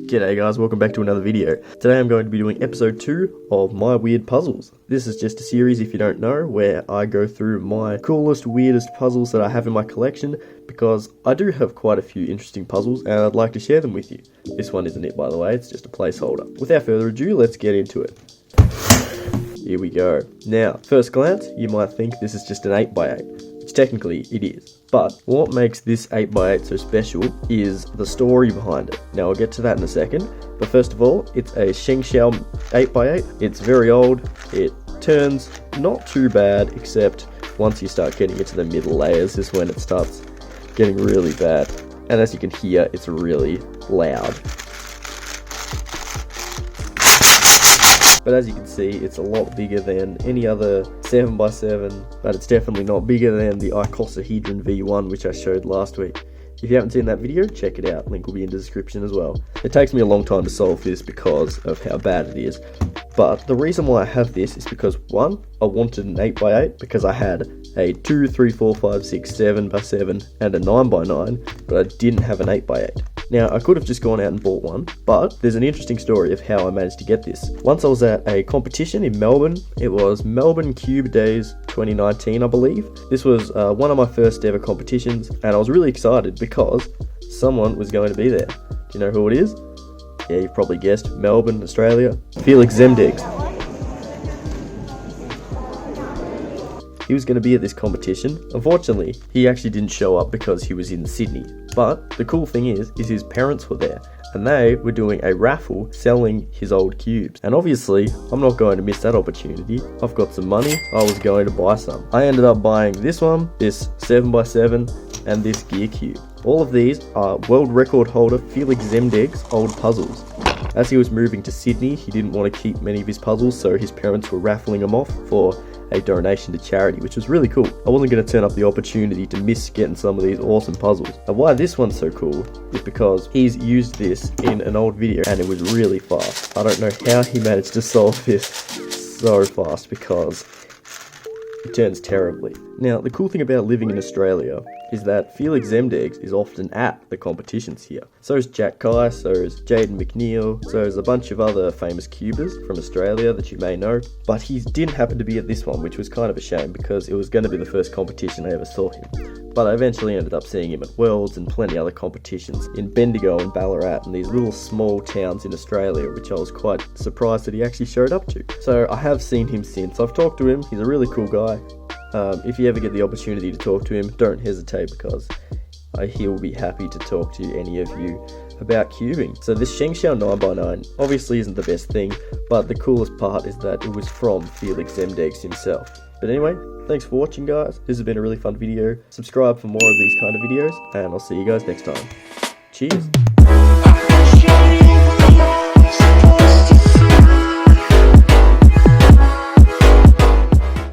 G'day guys, welcome back to another video. Today I'm going to be doing episode 2 of my weird puzzles. This is just a series, if you don't know, where I go through my coolest, weirdest puzzles that I have in my collection, because I do have quite a few interesting puzzles and I'd like to share them with you. This one isn't it, by the way, it's just a placeholder. Without further ado, let's get into it. Here we go. Now, first glance, you might think this is just an 8x8, which technically it is. But what makes this 8x8 so special is the story behind it. Now I'll get to that in a second, but first of all, it's a Shengxiao 8x8. It's very old, it turns not too bad, except once you start getting into the middle layers is when it starts getting really bad. And as you can hear, it's really loud. But as you can see, it's a lot bigger than any other 7x7, but it's definitely not bigger than the icosahedron V1 which I showed last week. If you haven't seen that video, check it out, link will be in the description as well. It takes me a long time to solve this because of how bad it is, but the reason why I have this is because 1, I wanted an 8x8 because I had a 2, 3, 4, 5, 6, 7x7 and a 9x9, but I didn't have an 8x8. Now, I could have just gone out and bought one, but there's an interesting story of how I managed to get this. Once I was at a competition in Melbourne. It was Melbourne Cube Days 2019, I believe. This was one of my first ever competitions, and I was really excited because someone was going to be there. Do you know who it is? Yeah, you've probably guessed. Melbourne, Australia. FELIKS ZEMDEGS. He was going to be at this competition. Unfortunately, he actually didn't show up because he was in Sydney. But the cool thing is his parents were there, and they were doing a raffle selling his old cubes. And obviously, I'm not going to miss that opportunity. I've got some money, I was going to buy some. I ended up buying this one, this 7x7, and this gear cube. All of these are world record holder FELIKS ZEMDEGS old puzzles. As he was moving to Sydney, he didn't want to keep many of his puzzles, so his parents were raffling them off for a donation to charity, which was really cool. I wasn't going to turn up the opportunity to miss getting some of these awesome puzzles. And why this one's so cool is because he's used this in an old video and it was really fast. I don't know how he managed to solve this so fast because it turns terribly. Now, the cool thing about living in Australia is that FELIKS ZEMDEGS is often at the competitions here. So is Jack Kai, so is Jaden McNeil, so is a bunch of other famous cubers from Australia that you may know. But he didn't happen to be at this one, which was kind of a shame because it was going to be the first competition I ever saw him. But I eventually ended up seeing him at Worlds and plenty other competitions in Bendigo and Ballarat and these little small towns in Australia, which I was quite surprised that he actually showed up to. So I have seen him since. I've talked to him, he's a really cool guy. If you ever get the opportunity to talk to him, don't hesitate because he will be happy to talk to any of you about cubing. So this Shengxiao 9x9 obviously isn't the best thing, but the coolest part is that it was from FELIKS ZEMDEGS himself. But anyway, thanks for watching guys, this has been a really fun video. Subscribe for more of these kind of videos, and I'll see you guys next time. Cheers!